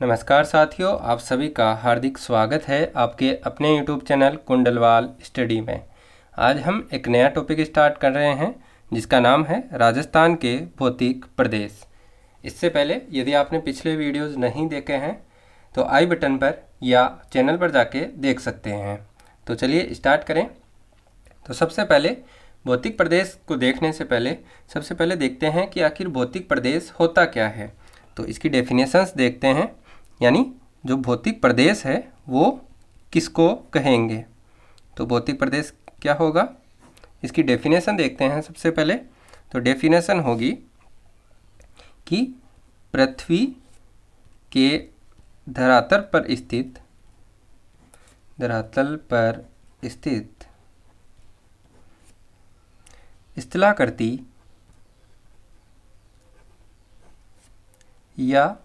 नमस्कार साथियों, आप सभी का हार्दिक स्वागत है आपके अपने YouTube चैनल कुंडलवाल स्टडी में। आज हम एक नया टॉपिक स्टार्ट कर रहे हैं जिसका नाम है राजस्थान के भौतिक प्रदेश। इससे पहले यदि आपने पिछले वीडियोस नहीं देखे हैं तो आई बटन पर या चैनल पर जाके देख सकते हैं। तो चलिए स्टार्ट करें। तो सबसे पहले भौतिक प्रदेश को देखने से पहले सबसे पहले देखते हैं कि आखिर भौतिक प्रदेश होता क्या है। तो इसकी डेफिनेशंस देखते हैं, यानी जो भौतिक प्रदेश है वो किसको कहेंगे। तो भौतिक प्रदेश क्या होगा, इसकी डेफिनेशन देखते हैं। सबसे पहले तो डेफिनेशन होगी कि पृथ्वी के धरातल पर स्थित स्थलाकृति या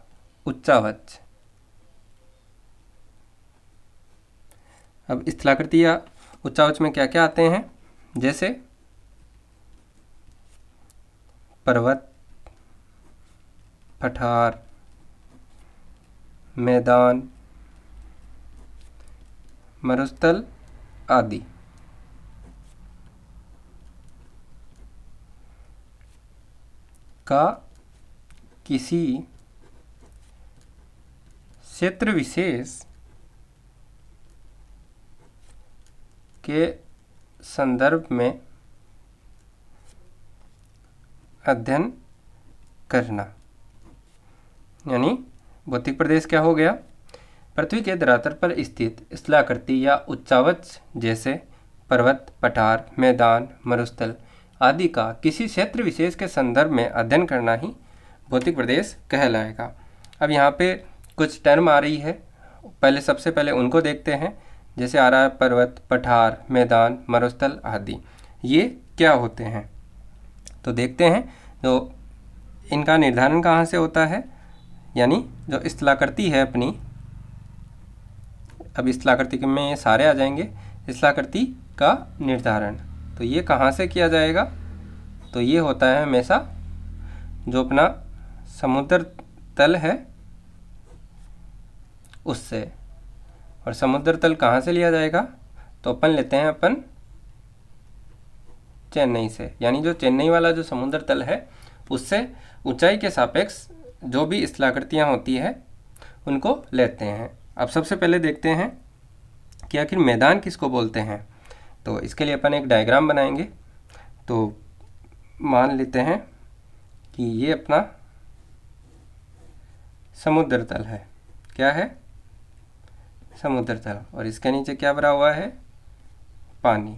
उच्चावच। अब स्थलाकृति या उच्चावच में क्या क्या आते हैं, जैसे पर्वत, पठार, मैदान, मरुस्थल आदि। का किसी क्षेत्र विशेष के संदर्भ में अध्ययन करना। यानी भौतिक प्रदेश क्या हो गया, पृथ्वी के धरातल पर स्थित स्थलाकृति या उच्चावच जैसे पर्वत, पठार, मैदान, मरुस्थल आदि का किसी क्षेत्र विशेष के संदर्भ में अध्ययन करना ही भौतिक प्रदेश कहलाएगा। अब यहाँ पे कुछ टर्म आ रही है, सबसे पहले उनको देखते हैं। जैसे आ रहा है पर्वत, पठार, मैदान, मरुस्थल आदि, ये क्या होते हैं। तो देखते हैं तो इनका निर्धारण कहाँ से होता है, यानी जो स्थलाकृति है अपनी, अब स्थलाकृति में ये सारे आ जाएंगे। स्थलाकृति का निर्धारण तो ये कहाँ से किया जाएगा, तो ये होता है हमेशा जो अपना समुद्र तल है उससे। और समुद्र तल कहाँ से लिया जाएगा, तो अपन लेते हैं अपन चेन्नई से, यानी जो चेन्नई वाला जो समुद्र तल है उससे ऊंचाई के सापेक्ष जो भी स्थलाकृतियाँ होती है उनको लेते हैं। अब सबसे पहले देखते हैं कि आखिर मैदान किसको बोलते हैं। तो इसके लिए अपन एक डायग्राम बनाएंगे। तो मान लेते हैं कि ये अपना समुद्र तल है, क्या है, समुद्र तल, और इसके नीचे क्या भरा हुआ है, पानी।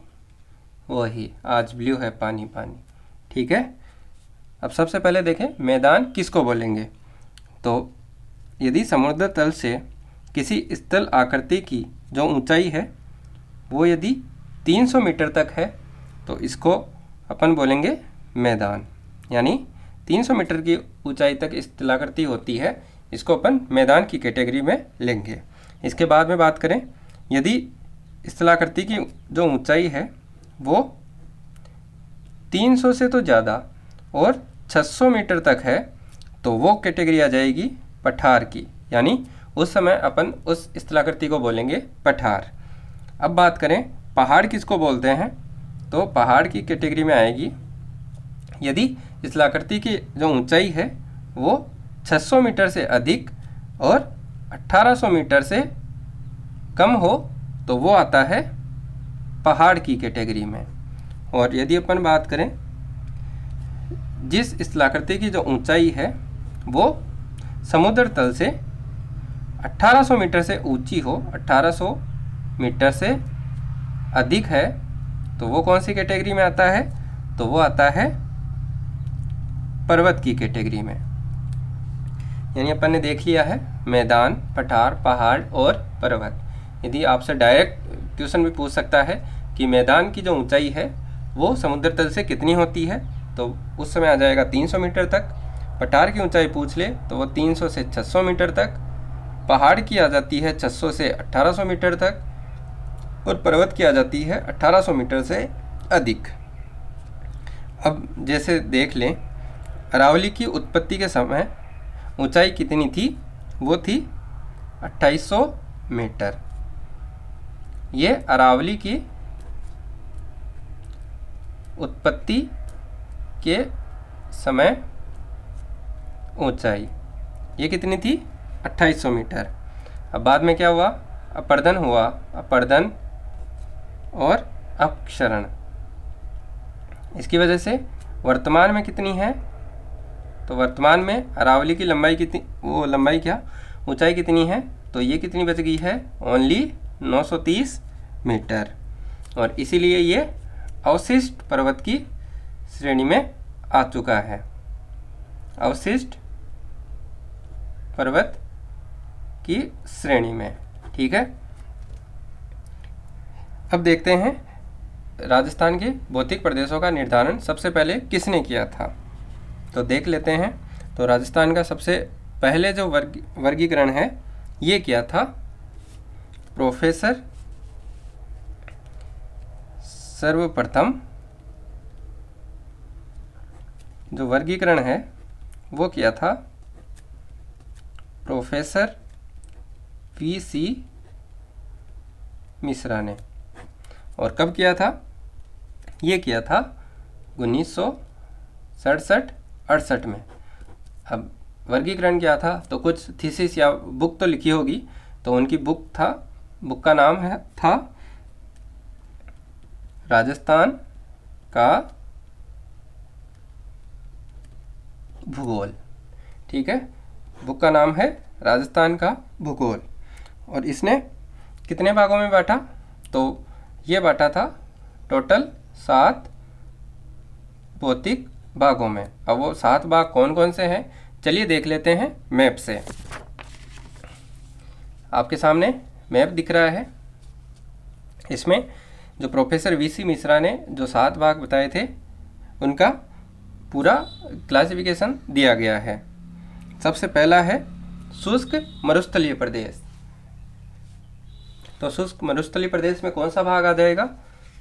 वही आज ब्लू है, पानी पानी, ठीक है। अब सबसे पहले देखें मैदान किसको बोलेंगे। तो यदि समुद्र तल से किसी स्थल आकृति की जो ऊंचाई है वो यदि 300 मीटर तक है तो इसको अपन बोलेंगे मैदान। यानी 300 मीटर की ऊंचाई तक स्थलाकृति होती है, इसको अपन मैदान की कैटेगरी में लेंगे। इसके बाद में बात करें, यदि स्थलाकृति की जो ऊंचाई है वो 300 से तो ज़्यादा और 600 मीटर तक है तो वो कैटेगरी आ जाएगी पठार की। यानी उस समय अपन उस स्थलाकृति को बोलेंगे पठार। अब बात करें पहाड़ किसको बोलते हैं, तो पहाड़ की कैटेगरी में आएगी यदि स्थलाकृति की जो ऊंचाई है वो 600 मीटर से अधिक और 1800 मीटर से कम हो तो वो आता है पहाड़ की कैटेगरी में। और यदि अपन बात करें जिस स्थलाकृति की जो ऊंचाई है वो समुद्र तल से 1800 मीटर से ऊंची हो, 1800 मीटर से अधिक है, तो वो कौन सी कैटेगरी में आता है, तो वो आता है पर्वत की कैटेगरी में। यानी अपन ने देख लिया है मैदान, पठार, पहाड़ और पर्वत। यदि आपसे डायरेक्ट क्वेश्चन भी पूछ सकता है कि मैदान की जो ऊंचाई है वो समुद्र तल से कितनी होती है, तो उस समय आ जाएगा 300 मीटर तक। पठार की ऊंचाई पूछ ले तो वो 300 से 600 मीटर तक, पहाड़ की आ जाती है 600 से 1800 मीटर तक, और पर्वत की आ जाती है 1800 मीटर से अधिक। अब जैसे देख लें, अरावली की उत्पत्ति के समय ऊंचाई कितनी थी, वो थी 2800 मीटर। ये अरावली की उत्पत्ति के समय ऊंचाई ये कितनी थी? 2800 मीटर। अब बाद में क्या हुआ? अपर्दन हुआ, अपर्दन और अपक्षरण। इसकी वजह से वर्तमान में कितनी है? तो वर्तमान में अरावली की लंबाई कितनी, वो लंबाई क्या, ऊंचाई कितनी है? तो ये कितनी बच गई है? Only 930 metre. और इसीलिए ये अवशिष्ट पर्वत की श्रेणी में आ चुका है, अवशिष्ट पर्वत की श्रेणी में। ठीक है, अब देखते हैं राजस्थान के भौतिक प्रदेशों का निर्धारण सबसे पहले किसने किया था। तो देख लेते हैं। तो राजस्थान का सबसे पहले जो वर्गीकरण है ये किया था प्रोफेसर, सर्वप्रथम जो वर्गीकरण है वो किया था प्रोफेसर वी.सी. मिश्रा ने। और कब किया था? ये किया था 1967-68 में। अब वर्गीकरण क्या था? तो कुछ थीसिस या बुक तो लिखी होगी, तो उनकी बुक का नाम था राजस्थान का भूगोल। ठीक है, बुक का नाम है राजस्थान का भूगोल। और इसने कितने भागों में बांटा? तो ये बांटा था टोटल 7 भौतिक भागों में। अब वो 7 भाग कौन कौन से हैं चलिए देख लेते हैं मैप से। आपके सामने मैप दिख रहा है। इसमें जो प्रोफेसर वी.सी. मिश्रा ने जो 7 भाग बताए थे उनका पूरा क्लासिफिकेशन दिया गया है। सबसे पहला है शुष्क मरुस्थलीय प्रदेश। तो शुष्क मरुस्थलीय प्रदेश में कौन सा भाग आ जाएगा?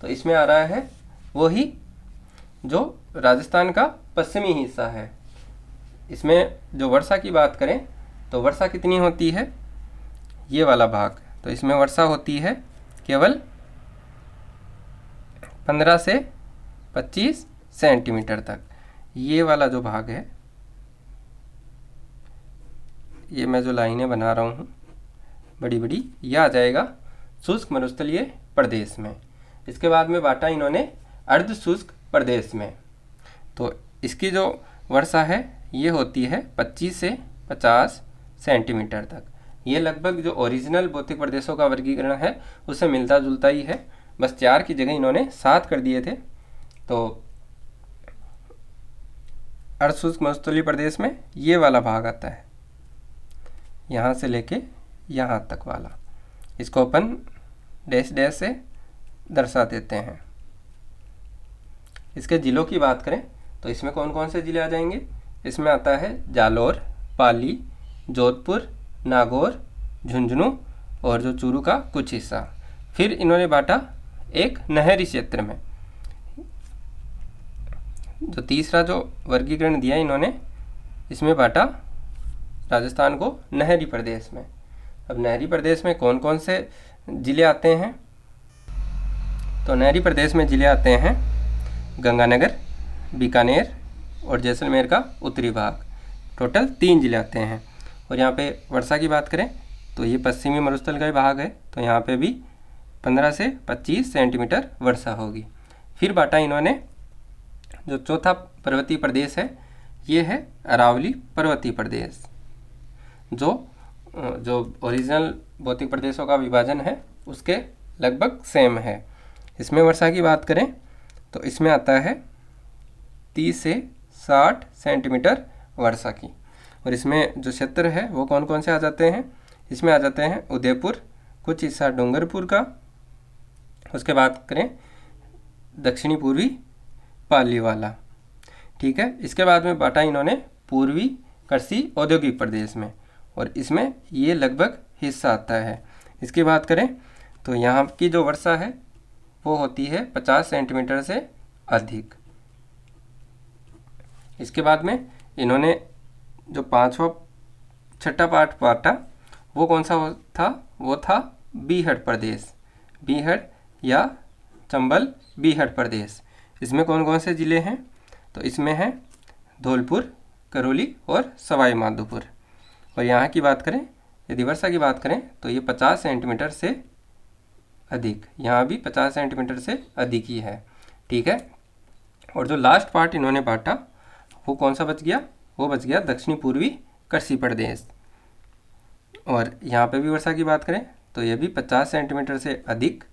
तो इसमें आ रहा है वही जो राजस्थान का पश्चिमी हिस्सा है। इसमें जो वर्षा की बात करें तो वर्षा कितनी होती है? ये वाला भाग, तो इसमें वर्षा होती है केवल 15 से 25 सेंटीमीटर तक। ये वाला जो भाग है, ये मैं जो लाइनें बना रहा हूँ बड़ी बड़ी, यह आ जाएगा शुष्क मरुस्थलीय प्रदेश में। इसके बाद में बांटा इन्होंने अर्ध शुष्क प्रदेश में। तो इसकी जो वर्षा है ये होती है 25 से 50 सेंटीमीटर तक। ये लगभग जो ओरिजिनल भौतिक प्रदेशों का वर्गीकरण है उससे मिलता जुलता ही है, बस 4 की जगह इन्होंने 7 कर दिए थे। तो अर्ध शुष्क मरुस्थलीय प्रदेश में ये वाला भाग आता है, यहाँ से लेके यहाँ तक वाला। इसको अपन डैश डैश से दर्शा देते हैं। इसके ज़िलों की बात करें तो इसमें कौन कौन से ज़िले आ जाएंगे? इसमें आता है जालोर, पाली, जोधपुर, नागौर, झुंझुनू और जो चूरू का कुछ हिस्सा। फिर इन्होंने बांटा एक नहरी क्षेत्र में। जो तीसरा जो वर्गीकरण दिया इन्होंने, इसमें बांटा राजस्थान को नहरी प्रदेश में। अब नहरी प्रदेश में कौन कौन से ज़िले आते हैं? तो नहरी प्रदेश में ज़िले आते हैं गंगानगर, बीकानेर और जैसलमेर का उत्तरी भाग। टोटल 3 ज़िले आते हैं। और यहाँ पे वर्षा की बात करें तो ये पश्चिमी मरुस्थल का ही भाग है, तो यहाँ पे भी 15 से 25 सेंटीमीटर वर्षा होगी। फिर बांटा इन्होंने जो चौथा पर्वतीय प्रदेश है ये है अरावली पर्वतीय प्रदेश। जो ओरिजिनल भौतिक प्रदेशों का विभाजन है उसके लगभग सेम है। इसमें वर्षा की बात करें तो इसमें आता है 30 से 60 सेंटीमीटर वर्षा की। और इसमें जो क्षेत्र है वो कौन कौन से आ जाते हैं? इसमें आ जाते हैं उदयपुर, कुछ हिस्सा डूंगरपुर का। उसके बाद करें दक्षिणी पूर्वी पाली वाला। ठीक है, इसके बाद में बांटा इन्होंने पूर्वी कृषि औद्योगिक प्रदेश में, और इसमें ये लगभग हिस्सा आता है। इसकी बात करें तो यहाँ की जो वर्षा है वो होती है 50 सेंटीमीटर से अधिक। इसके बाद में इन्होंने जो 5वां छठा पार्ट बांटा वो कौन सा था? वो था बीहड़ प्रदेश, बीहड़ या चंबल बीहड़ प्रदेश। इसमें कौन कौन से ज़िले हैं? तो इसमें है धौलपुर, करौली और सवाई माधोपुर। और यहाँ की बात करें, यदि वर्षा की बात करें तो ये 50 सेंटीमीटर से अधिक, यहाँ भी 50 सेंटीमीटर से अधिक ही है। ठीक है। और जो लास्ट पार्ट इन्होंने बांटा वो कौन सा बच गया? वो बच गया दक्षिणी पूर्वी कृषि प्रदेश। और यहाँ पे भी वर्षा की बात करें तो ये भी 50 सेंटीमीटर से अधिक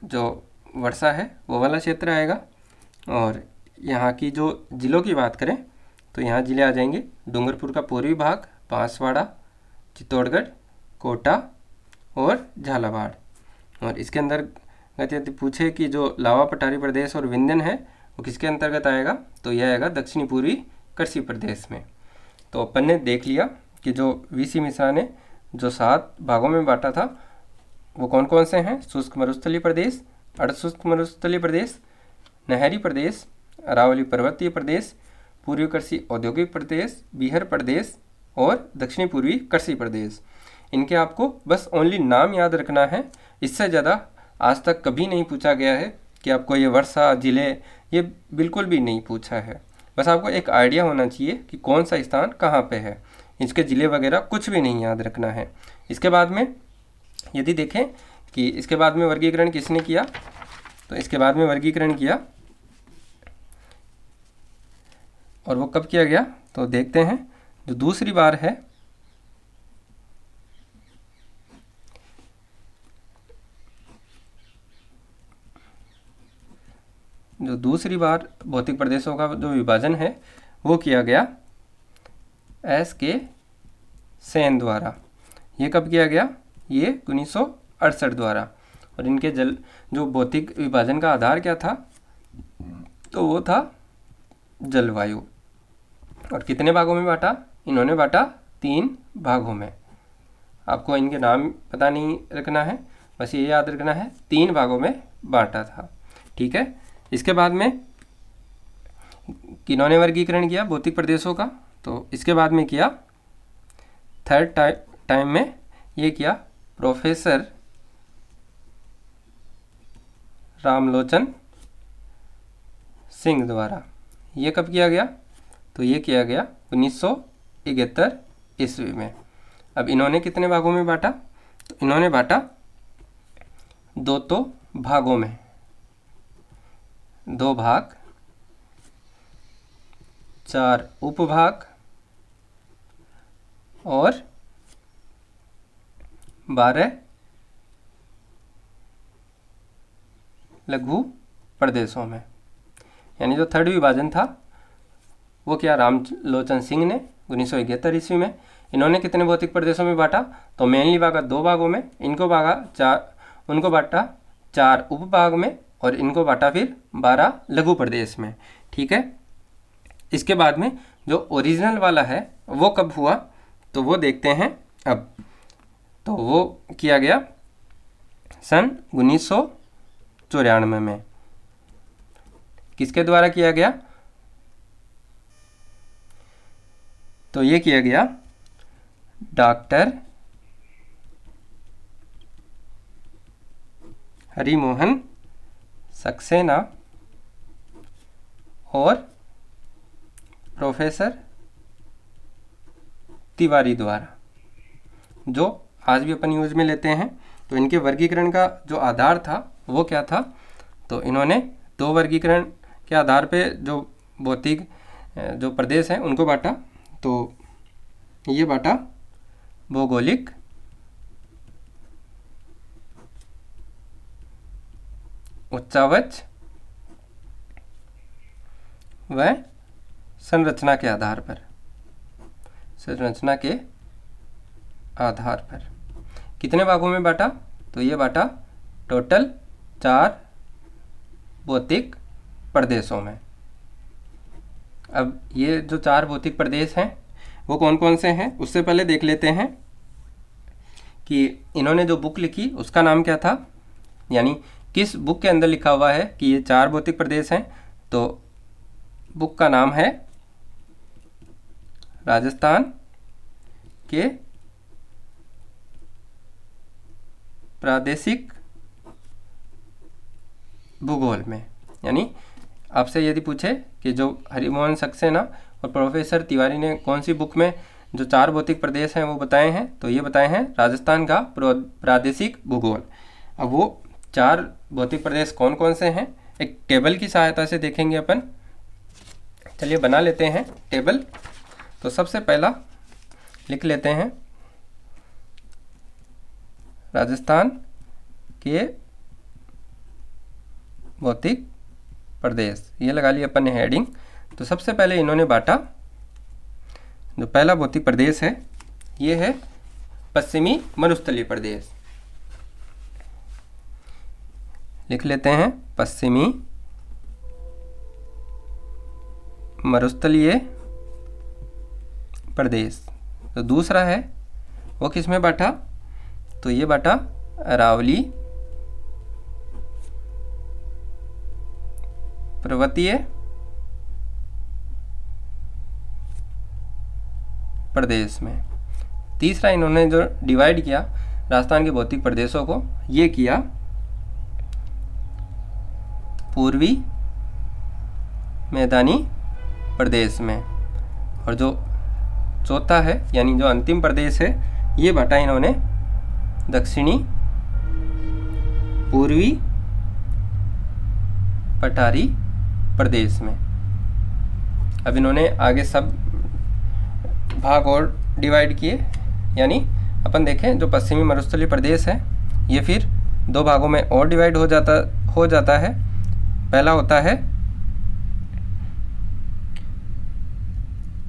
जो वर्षा है वो वाला क्षेत्र आएगा। और यहाँ की जो ज़िलों की बात करें तो यहाँ ज़िले आ जाएंगे डूंगरपुर का पूर्वी भाग, बांसवाड़ा, चित्तौड़गढ़, कोटा और झालावाड़। और इसके अंदर यदि पूछे कि जो लावा पठारी प्रदेश और विंध्यन है वो किसके अंतर्गत आएगा, तो यह आएगा दक्षिणी पूर्वी कृषि प्रदेश में। तो अपन ने देख लिया कि जो वीसी मिश्रा ने जो 7 भागों में बांटा था वो कौन कौन से हैं? शुष्क मरुस्थलीय प्रदेश, अर्धशुष्क मरुस्थलीय प्रदेश, नहरी प्रदेश, अरावली पर्वतीय प्रदेश, पूर्वी कृषि औद्योगिक प्रदेश, बीहड़ प्रदेश और दक्षिणी पूर्वी कृषि प्रदेश। इनके आपको बस ओनली नाम याद रखना है, इससे ज़्यादा आज तक कभी नहीं पूछा गया है कि आपको ये वर्षा जिले, ये बिल्कुल भी नहीं पूछा है। बस आपको एक आइडिया होना चाहिए कि कौन सा स्थान कहाँ पे है, इसके ज़िले वगैरह कुछ भी नहीं याद रखना है। इसके बाद में यदि देखें कि इसके बाद में वर्गीकरण किसने किया, तो इसके बाद में वर्गीकरण किया और वो कब किया गया, तो देखते हैं। जो दूसरी बार है, जो दूसरी बार भौतिक प्रदेशों का जो विभाजन है वो किया गया S.K. सेन द्वारा। ये कब किया गया? ये 1968 द्वारा। और इनके जो भौतिक विभाजन का आधार क्या था, तो वो था जलवायु। और कितने भागों में बांटा? इन्होंने बांटा 3 भागों में। आपको इनके नाम पता नहीं रखना है, बस ये याद रखना है 3 भागों में बांटा था। ठीक है। इसके बाद में किन्होंने वर्गीकरण किया भौतिक प्रदेशों का, तो इसके बाद में किया थर्ड टाइम में ये किया प्रोफेसर रामलोचन सिंह द्वारा। ये कब किया गया? तो ये किया गया 1971 ईस्वी में। अब इन्होंने कितने भागों में बांटा? तो इन्होंने बांटा 2 भागों में, 2 भाग, 4 उपभाग और 12 लघु प्रदेशों में। यानी जो थर्ड विभाजन था वो क्या रामलोचन सिंह ने 1971 ईस्वी में। इन्होंने कितने भौतिक प्रदेशों में बांटा? तो मेनली बांटा 2 भागों में, उनको बांटा 4 उपभाग में और इनको बांटा फिर 12 लघु प्रदेश में। ठीक है। इसके बाद में जो ओरिजिनल वाला है वो कब हुआ, तो वो देखते हैं अब। तो वो किया गया सन 1994 में। किसके द्वारा किया गया? तो ये किया गया डॉक्टर हरिमोहन सक्सेना और प्रोफेसर तिवारी द्वारा, जो आज भी अपन यूज में लेते हैं। तो इनके वर्गीकरण का जो आधार था वो क्या था? तो इन्होंने 2 वर्गीकरण के आधार पे जो भौतिक जो प्रदेश हैं उनको बांटा। तो ये बांटा भौगोलिक उच्चावच व संरचना के आधार पर, संरचना के आधार पर। कितने भागों में बांटा? तो ये बांटा टोटल 4 भौतिक प्रदेशों में। अब ये जो 4 भौतिक प्रदेश हैं वो कौन कौन से हैं, उससे पहले देख लेते हैं कि इन्होंने जो बुक लिखी उसका नाम क्या था, यानी किस बुक के अंदर लिखा हुआ है कि ये 4 भौतिक प्रदेश हैं। तो बुक का नाम है राजस्थान के प्रादेशिक भूगोल में। यानी आपसे यदि पूछे कि जो हरिमोहन सक्सेना और प्रोफेसर तिवारी ने कौन सी बुक में जो 4 भौतिक प्रदेश हैं वो बताए हैं, तो ये बताए हैं राजस्थान का प्रादेशिक भूगोल। अब वो 4 भौतिक प्रदेश कौन कौन से हैं एक टेबल की सहायता से देखेंगे अपन। चलिए बना लेते हैं टेबल। तो सबसे पहला लिख लेते हैं राजस्थान के भौतिक प्रदेश, ये लगा लिया अपन ने हेडिंग। तो सबसे पहले इन्होंने बांटा, जो पहला भौतिक प्रदेश है ये है पश्चिमी मरुस्थलीय प्रदेश। लिख लेते हैं पश्चिमी मरुस्थलीय प्रदेश। तो दूसरा है वो किस में बांटा, तो ये बांटा अरावली पर्वतीय प्रदेश में। तीसरा इन्होंने जो डिवाइड किया राजस्थान के भौतिक प्रदेशों को, ये किया पूर्वी मैदानी प्रदेश में। और जो चौथा है यानी जो अंतिम प्रदेश है ये बांटा इन्होंने दक्षिणी पूर्वी पठारी प्रदेश में। अब इन्होंने आगे सब भाग और डिवाइड किए, यानी अपन देखें जो पश्चिमी मरुस्थलीय प्रदेश है ये फिर 2 भागों में और डिवाइड हो जाता है। पहला होता है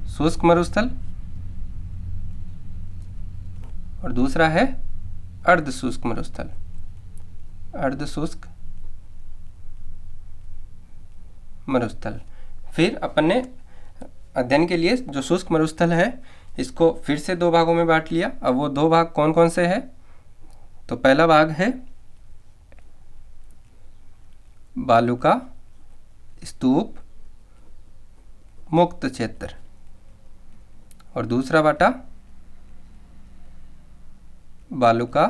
शुष्क मरुस्थल और दूसरा है अर्ध शुष्क मरुस्थल। अर्ध शुष्क मरुस्थल। फिर अपन ने अध्ययन के लिए जो शुष्क मरुस्थल है इसको फिर से 2 भागों में बांट लिया। अब वो 2 भाग कौन कौन से हैं, तो पहला भाग है बालुका स्तूप मुक्त क्षेत्र और दूसरा बाटा बालुका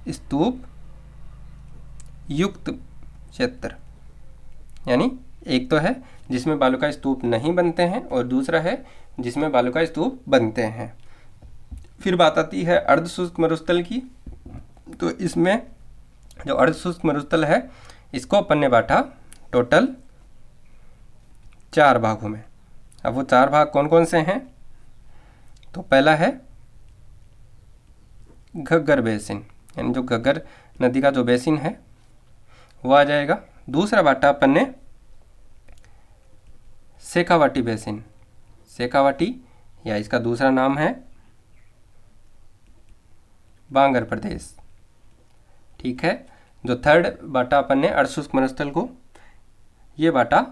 स्तूप युक्त क्षेत्र। यानी एक तो है जिसमें बालुका स्तूप नहीं बनते हैं और दूसरा है जिसमें बालुका स्तूप बनते हैं। फिर बात आती है अर्धशुष्क मरुस्थल की। तो इसमें जो अर्धशुष्क मरुस्थल है इसको अपन ने बांटा टोटल 4 भागों में। अब वो 4 भाग कौन कौन से हैं, तो पहला है घग्गर बेसिन, यानी जो घग्गर नदी का जो बेसिन है वो आ जाएगा। दूसरा बांटा अपन ने शेखावाटी बेसिन। शेखावाटी या इसका दूसरा नाम है बांगर प्रदेश। ठीक है। जो थर्ड बांटा अपन ने अर्धशुष्क मरुस्थल को, ये बांटा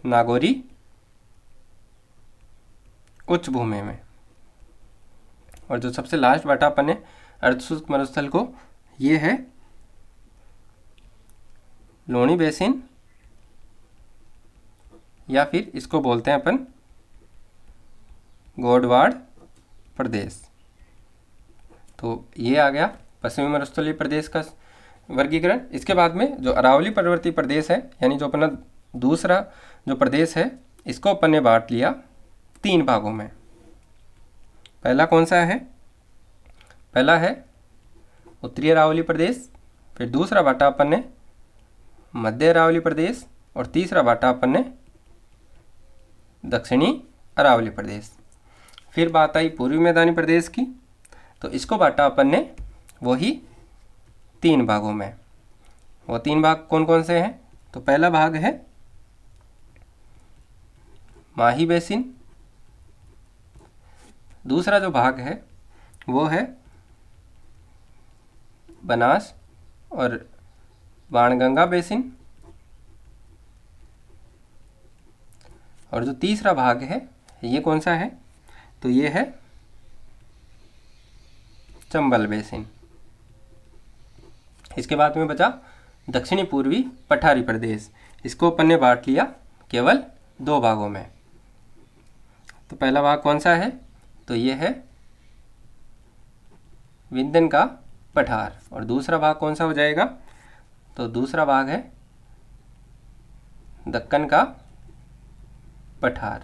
नागौरी उच्च भूमि में। और जो सबसे लास्ट बांटा अपन ने अर्धशुष्क मरुस्थल को, ये है लोनी बेसिन या फिर इसको बोलते हैं अपन गोडवाड़ प्रदेश। तो ये आ गया पश्चिमी मरुस्थलीय प्रदेश का वर्गीकरण। इसके बाद में जो अरावली पर्वतीय प्रदेश है, यानी जो अपना दूसरा जो प्रदेश है, इसको अपन ने बांट लिया 3 भागों में। पहला कौन सा है, पहला है उत्तरी अरावली प्रदेश, फिर दूसरा बांटा अपन ने मध्य अरावली प्रदेश और तीसरा बांटा अपन ने दक्षिणी अरावली प्रदेश। फिर बात आई पूर्वी मैदानी प्रदेश की, तो इसको बांटा अपन ने वही 3 भागों में। वो 3 भाग कौन कौन से हैं, तो पहला भाग है माही बेसिन, दूसरा जो भाग है वो है बनास और बाणगंगा बेसिन, और जो तीसरा भाग है ये कौन सा है, तो ये है चंबल बेसिन। इसके बाद में बचा दक्षिणी पूर्वी पठारी प्रदेश। इसको अपन ने बांट लिया केवल 2 भागों में। तो तो पहला भाग कौन सा है, तो ये है विंध्य का पठार। और दूसरा भाग कौन सा हो जाएगा, तो दूसरा भाग है दक्कन का पठार।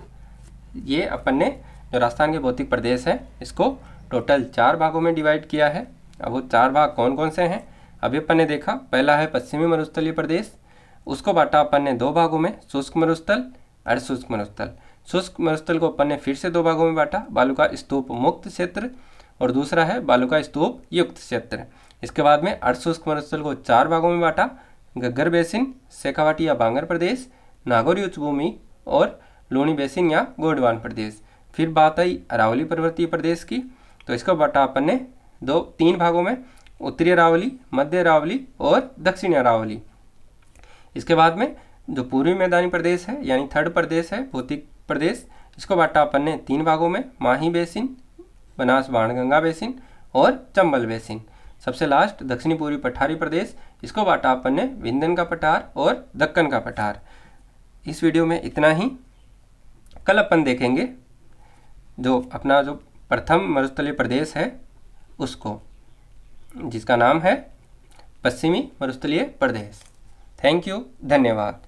ये अपन ने जो राजस्थान के भौतिक प्रदेश हैं इसको टोटल 4 भागों में डिवाइड किया है। अब वो 4 भाग कौन कौन से हैं अभी अपन ने देखा। पहला है पश्चिमी मरुस्थलीय प्रदेश, उसको बांटा अपन ने 2 भागों में, शुष्क मरुस्थल, अर्धशुष्क मरुस्थल। शुष्क मरुस्थल को अपन ने फिर से 2 भागों में बांटा, बालू का स्तूप मुक्त क्षेत्र और दूसरा है बालू का स्तूप युक्त क्षेत्र। इसके बाद में अर्धशुष्क मरुस्थल को 4 भागों में बांटा, घग्गर बेसिन, शेखावाटी या बांगर प्रदेश, नागौरी उच्च भूमि और लूणी बेसिन या गोंडवान प्रदेश। फिर बात आई अरावली पर्वतीय प्रदेश की, तो इसको बांटा अपन ने 3 भागों में, उत्तरी अरावली, मध्य अरावली और दक्षिणी अरावली। इसके बाद में जो पूर्वी मैदानी प्रदेश है यानी थर्ड प्रदेश है भौतिक प्रदेश, इसको बांटा अपन ने 3 भागों में, माही बेसिन, बनास बाणगंगा बेसिन और चंबल बेसिन। सबसे लास्ट दक्षिणी पूर्वी पठारी प्रदेश, इसको बांटा अपन ने विंध्य का पठार और दक्कन का पठार। इस वीडियो में इतना ही। कल अपन देखेंगे जो अपना जो प्रथम मरुस्थलीय प्रदेश है उसको, जिसका नाम है पश्चिमी मरुस्थलीय प्रदेश। थैंक यू, धन्यवाद।